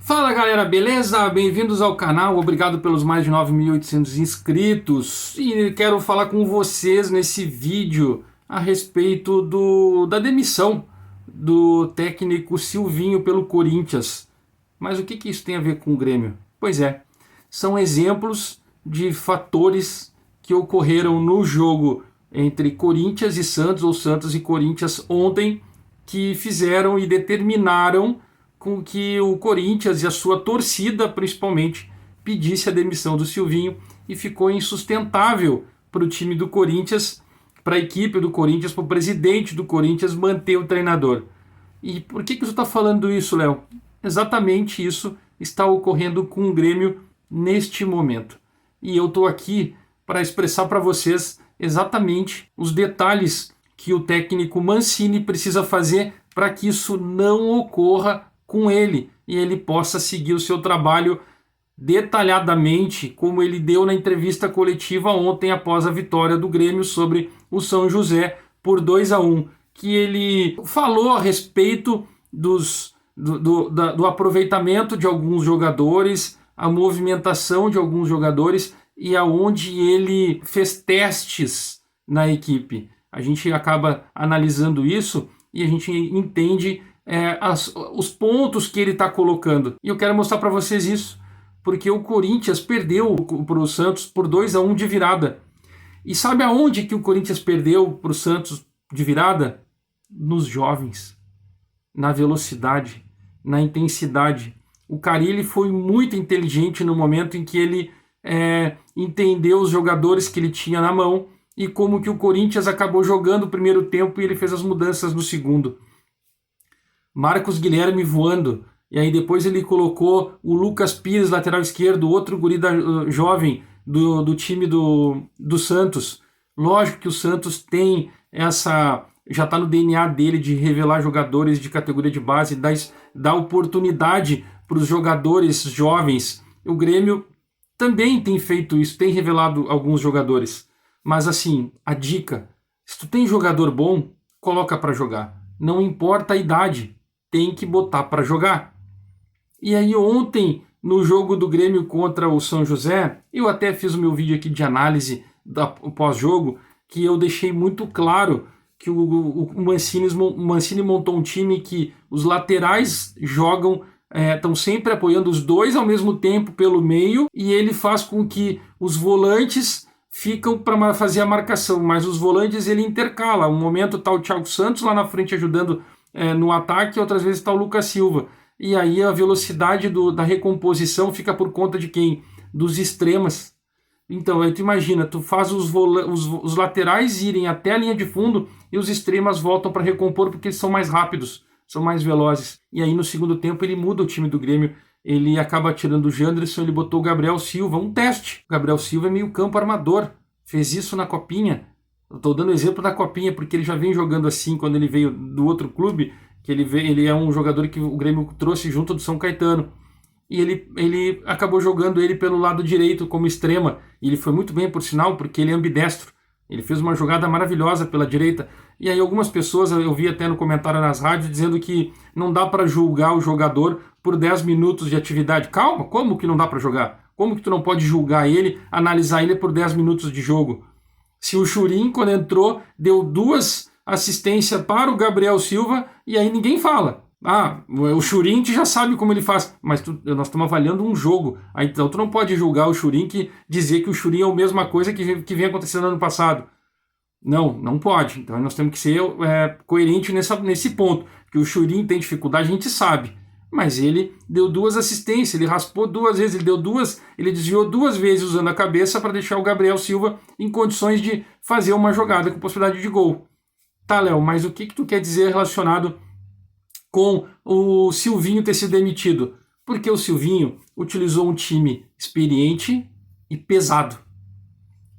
Fala galera, beleza? Bem-vindos ao canal, obrigado pelos mais de 9.800 inscritos. E quero falar com vocês nesse vídeo a respeito da demissão do técnico Silvinho pelo Corinthians. Mas o que isso tem a ver com o Grêmio? Pois é, são exemplos de fatores que ocorreram no jogo entre Corinthians e Santos, ou Santos e Corinthians ontem, que fizeram e determinaram com que o Corinthians e a sua torcida, principalmente, pedisse a demissão do Silvinho, e ficou insustentável para o time do Corinthians, para a equipe do Corinthians, para o presidente do Corinthians manter o treinador. E por que você está falando isso, Léo? Exatamente isso está ocorrendo com o Grêmio neste momento. E eu estou aqui para expressar para vocês exatamente os detalhes que o técnico Mancini precisa fazer para que isso não ocorra com ele e ele possa seguir o seu trabalho detalhadamente, como ele deu na entrevista coletiva ontem após a vitória do Grêmio sobre o São José por 2-1, que ele falou a respeito do aproveitamento de alguns jogadores, a movimentação de alguns jogadores e aonde ele fez testes na equipe. A gente acaba analisando isso e a gente entende os pontos que ele está colocando. E eu quero mostrar para vocês isso, porque o Corinthians perdeu para o Santos por 2-1 de virada. E sabe aonde que o Corinthians perdeu para o Santos de virada? Nos jovens, na velocidade, na intensidade. O Carille foi muito inteligente no momento em que ele entendeu os jogadores que ele tinha na mão e como que o Corinthians acabou jogando o primeiro tempo e ele fez as mudanças no segundo. Marcos Guilherme voando, e aí depois ele colocou o Lucas Pires, lateral esquerdo, outro guri jovem do time do Santos. Lógico que o Santos tem já está no DNA dele de revelar jogadores de categoria de base, dar oportunidade para os jogadores jovens. O Grêmio também tem feito isso, tem revelado alguns jogadores. Mas assim, a dica, se tu tem jogador bom, coloca para jogar. Não importa a idade, tem que botar para jogar. E aí ontem, no jogo do Grêmio contra o São José, eu até fiz o meu vídeo aqui de análise pós-jogo, que eu deixei muito claro que o Mancini montou um time que os laterais jogam, estão sempre apoiando os dois ao mesmo tempo pelo meio, e ele faz com que os volantes ficam para fazer a marcação, mas os volantes ele intercala. Um momento está o Thiago Santos lá na frente ajudando no ataque, outras vezes está o Lucas Silva. E aí a velocidade da recomposição fica por conta de quem? Dos extremas. Então, tu imagina, tu faz os laterais irem até a linha de fundo e os extremas voltam para recompor porque eles são mais rápidos, são mais velozes. E aí no segundo tempo ele muda o time do Grêmio, ele acaba tirando o Janderson, ele botou o Gabriel Silva, um teste. O Gabriel Silva é meio campo armador, fez isso na Copinha. Eu estou dando exemplo da Copinha porque ele já vem jogando assim quando ele veio do outro clube, que ele é um jogador que o Grêmio trouxe junto do São Caetano. E ele acabou jogando ele pelo lado direito como extrema. E ele foi muito bem, por sinal, porque ele é ambidestro. Ele fez uma jogada maravilhosa pela direita. E aí algumas pessoas, eu vi até no comentário nas rádios, dizendo que não dá para julgar o jogador por 10 minutos de atividade. Calma, como que não dá para jogar? Como que tu não pode julgar ele, analisar ele por 10 minutos de jogo? Se o Churin, quando entrou, deu 2 assistências para o Gabriel Silva, e aí ninguém fala. O Churin já sabe como ele faz, mas nós estamos avaliando um jogo. Aí, então tu não pode julgar o Churin dizer que o Churin é a mesma coisa que vem acontecendo no ano passado. Não pode. Então nós temos que ser coerente nesse ponto. Que o Churin tem dificuldade, a gente sabe. Mas ele deu 2 assistências, ele raspou 2 vezes, ele desviou 2 vezes usando a cabeça para deixar o Gabriel Silva em condições de fazer uma jogada com possibilidade de gol. Tá, Léo, mas o que tu quer dizer relacionado com o Silvinho ter sido demitido? Porque o Silvinho utilizou um time experiente e pesado.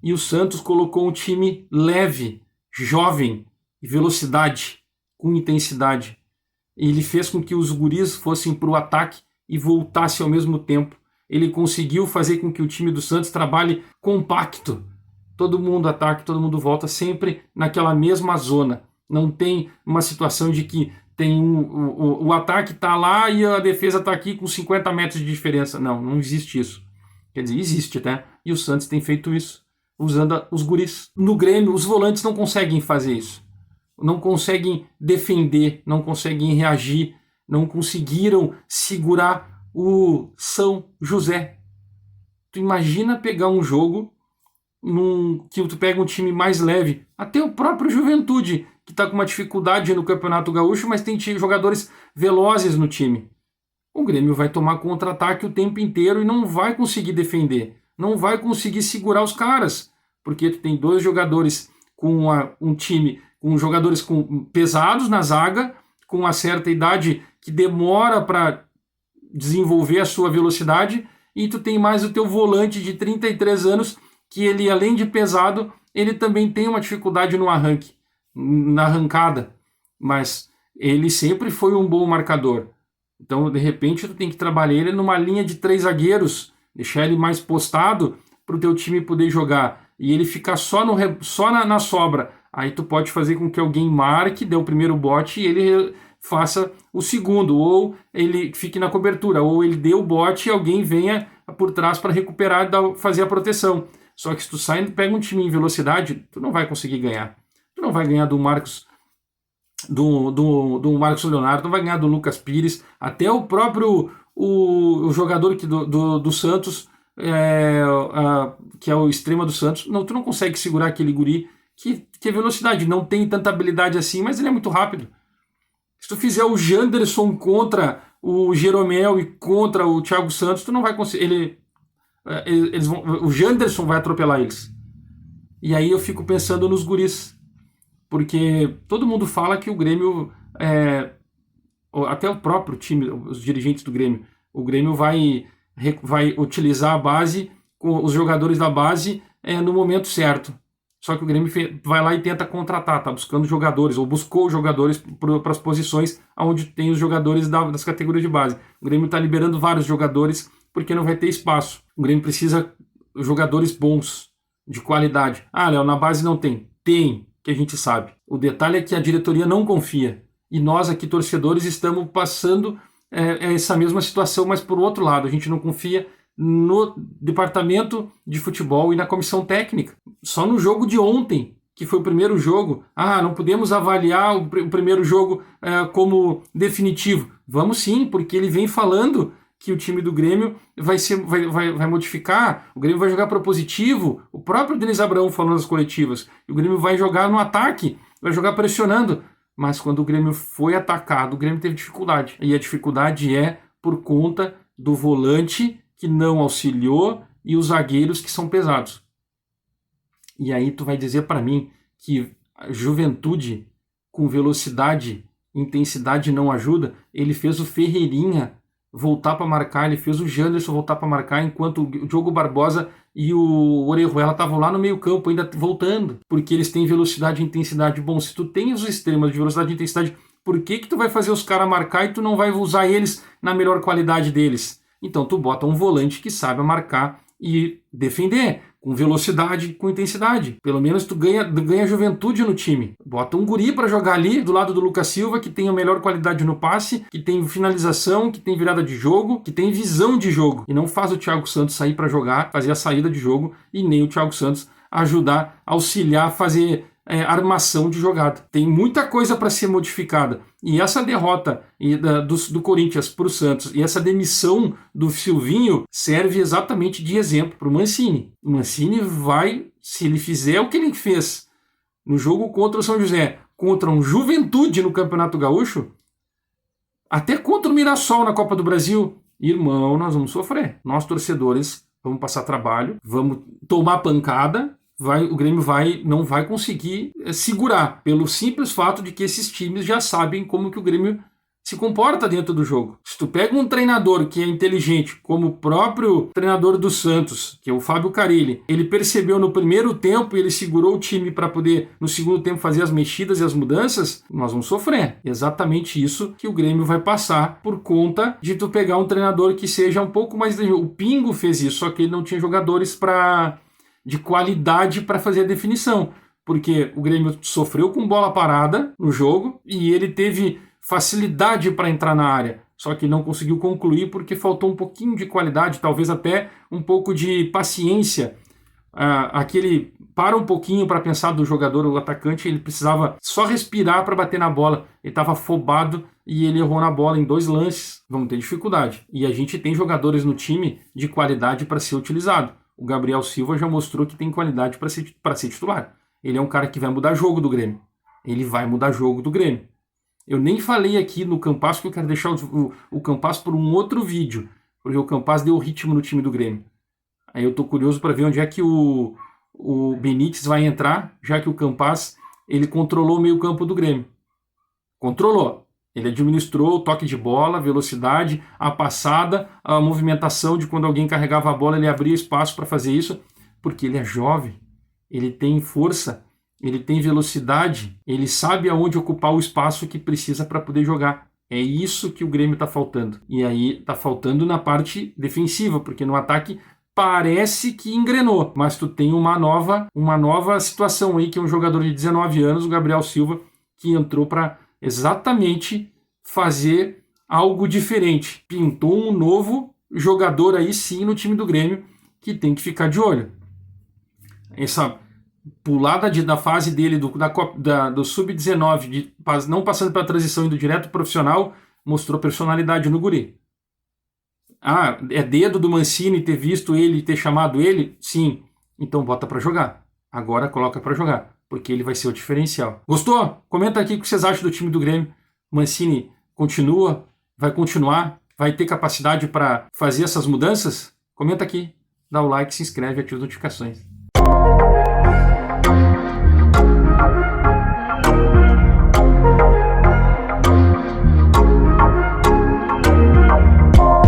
E o Santos colocou um time leve, jovem, e velocidade, com intensidade. Ele fez com que os guris fossem para o ataque e voltassem ao mesmo tempo. Ele conseguiu fazer com que o time do Santos trabalhe compacto. Todo mundo ataca, todo mundo volta, sempre naquela mesma zona. Não tem uma situação de que tem o ataque tá lá e a defesa tá aqui com 50 metros de diferença. Não, não existe isso. Quer dizer, existe até. E o Santos tem feito isso, usando os guris. No Grêmio, os volantes não conseguem fazer isso. Não conseguem defender, não conseguem reagir, não conseguiram segurar o São José. Tu imagina pegar um jogo que tu pega um time mais leve, até o próprio Juventude, que está com uma dificuldade no Campeonato Gaúcho, mas tem jogadores velozes no time. O Grêmio vai tomar contra-ataque o tempo inteiro e não vai conseguir defender, não vai conseguir segurar os caras, porque tu tem dois jogadores com um time, com jogadores pesados na zaga, com uma certa idade que demora para desenvolver a sua velocidade, e tu tem mais o teu volante de 33 anos, que ele, além de pesado, ele também tem uma dificuldade no arranque, na arrancada, mas ele sempre foi um bom marcador. Então, de repente, tu tem que trabalhar ele numa linha de 3 zagueiros, deixar ele mais postado para o teu time poder jogar, e ele ficar só na sobra. Aí tu pode fazer com que alguém marque, dê o primeiro bote e ele faça o segundo, ou ele fique na cobertura, ou ele dê o bote e alguém venha por trás para recuperar e fazer a proteção. Só que se tu pega um time em velocidade, tu não vai conseguir ganhar. Tu não vai ganhar do Marcos Leonardo, não vai ganhar do Lucas Pires, até o próprio o jogador do Santos, que é o extrema do Santos, não, tu não consegue segurar aquele guri que é velocidade, não tem tanta habilidade assim, mas ele é muito rápido. Se tu fizer o Janderson contra o Jeromel e contra o Thiago Santos, tu não vai conseguir. O Janderson vai atropelar eles. E aí eu fico pensando nos guris, porque todo mundo fala que o Grêmio, até o próprio time, os dirigentes do Grêmio, o Grêmio vai utilizar a base, os jogadores da base no momento certo. Só que o Grêmio vai lá e tenta contratar, tá buscando jogadores, ou buscou jogadores para as posições onde tem os jogadores das categorias de base. O Grêmio está liberando vários jogadores porque não vai ter espaço. O Grêmio precisa de jogadores bons, de qualidade. Ah, Léo, na base não tem. Tem, que a gente sabe. O detalhe é que a diretoria não confia. E nós aqui, torcedores, estamos passando essa mesma situação, mas por outro lado, a gente não confia no departamento de futebol e na comissão técnica. Só no jogo de ontem, que foi o primeiro jogo, não podemos avaliar o primeiro jogo como definitivo. Vamos sim, porque ele vem falando que o time do Grêmio vai modificar, o Grêmio vai jogar propositivo, o próprio Denis Abraão falou nas coletivas, o Grêmio vai jogar no ataque, vai jogar pressionando, mas quando o Grêmio foi atacado, o Grêmio teve dificuldade, e a dificuldade é por conta do volante que não auxiliou e os zagueiros que são pesados. E aí tu vai dizer para mim que a Juventude com velocidade, intensidade não ajuda? Ele fez o Ferreirinha voltar para marcar, ele fez o Janderson voltar para marcar, enquanto o Diogo Barbosa e o Orejuela estavam lá no meio campo ainda voltando, porque eles têm velocidade e intensidade. Bom, se tu tem os extremos de velocidade e intensidade, por que tu vai fazer os caras marcar e tu não vai usar eles na melhor qualidade deles? Então tu bota um volante que saiba marcar e defender, com velocidade, com intensidade. Pelo menos tu ganha juventude no time. Bota um guri para jogar ali, do lado do Lucas Silva, que tem a melhor qualidade no passe, que tem finalização, que tem virada de jogo, que tem visão de jogo. E não faz o Thiago Santos sair para jogar, fazer a saída de jogo, e nem o Thiago Santos ajudar, auxiliar, fazer armação de jogada. Tem muita coisa para ser modificada. E essa derrota do Corinthians para o Santos e essa demissão do Silvinho serve exatamente de exemplo para o Mancini. O Mancini vai, se ele fizer o que ele fez no jogo contra o São José, contra um Juventude no Campeonato Gaúcho, até contra o Mirassol na Copa do Brasil, irmão, nós vamos sofrer. Nós, torcedores, vamos passar trabalho, vamos tomar pancada. O Grêmio não vai conseguir segurar, pelo simples fato de que esses times já sabem como que o Grêmio se comporta dentro do jogo. Se tu pega um treinador que é inteligente, como o próprio treinador do Santos, que é o Fábio Carille, ele percebeu no primeiro tempo e ele segurou o time para poder, no segundo tempo, fazer as mexidas e as mudanças, nós vamos sofrer. Exatamente isso que o Grêmio vai passar por conta de tu pegar um treinador que seja um pouco mais... O Pingo fez isso, só que ele não tinha jogadores de qualidade para fazer a definição, porque o Grêmio sofreu com bola parada no jogo e ele teve facilidade para entrar na área, só que não conseguiu concluir porque faltou um pouquinho de qualidade, talvez até um pouco de paciência. Aquele para um pouquinho para pensar do jogador, o atacante, ele precisava só respirar para bater na bola. Ele estava afobado e ele errou na bola em 2 lances. Vamos ter dificuldade. E a gente tem jogadores no time de qualidade para ser utilizado. O Gabriel Silva já mostrou que tem qualidade para ser titular. Ele é um cara que vai mudar jogo do Grêmio. Ele vai mudar jogo do Grêmio. Eu nem falei aqui no Campas, porque eu quero deixar o Campas por um outro vídeo, porque o Campas deu ritmo no time do Grêmio. Aí eu tô curioso para ver onde é que o Benítez vai entrar, já que o Campas ele controlou o meio campo do Grêmio. Controlou. Ele administrou o toque de bola, a velocidade, a passada, a movimentação de quando alguém carregava a bola, ele abria espaço para fazer isso, porque ele é jovem, ele tem força, ele tem velocidade, ele sabe aonde ocupar o espaço que precisa para poder jogar. É isso que o Grêmio está faltando. E aí está faltando na parte defensiva, porque no ataque parece que engrenou, mas tu tem uma nova situação aí, que é um jogador de 19 anos, o Gabriel Silva, que entrou para exatamente fazer algo diferente. Pintou um novo jogador aí sim no time do Grêmio, que tem que ficar de olho. Essa pulada da fase dele do Sub-19, não passando pela transição indo direto pro profissional, mostrou personalidade no guri. É dedo do Mancini ter visto ele, ter chamado ele? Sim. Então bota para jogar. Agora coloca para jogar, porque ele vai ser o diferencial. Gostou? Comenta aqui o que vocês acham do time do Grêmio. Mancini continua? Vai continuar? Vai ter capacidade para fazer essas mudanças? Comenta aqui, dá o like, se inscreve e ativa as notificações.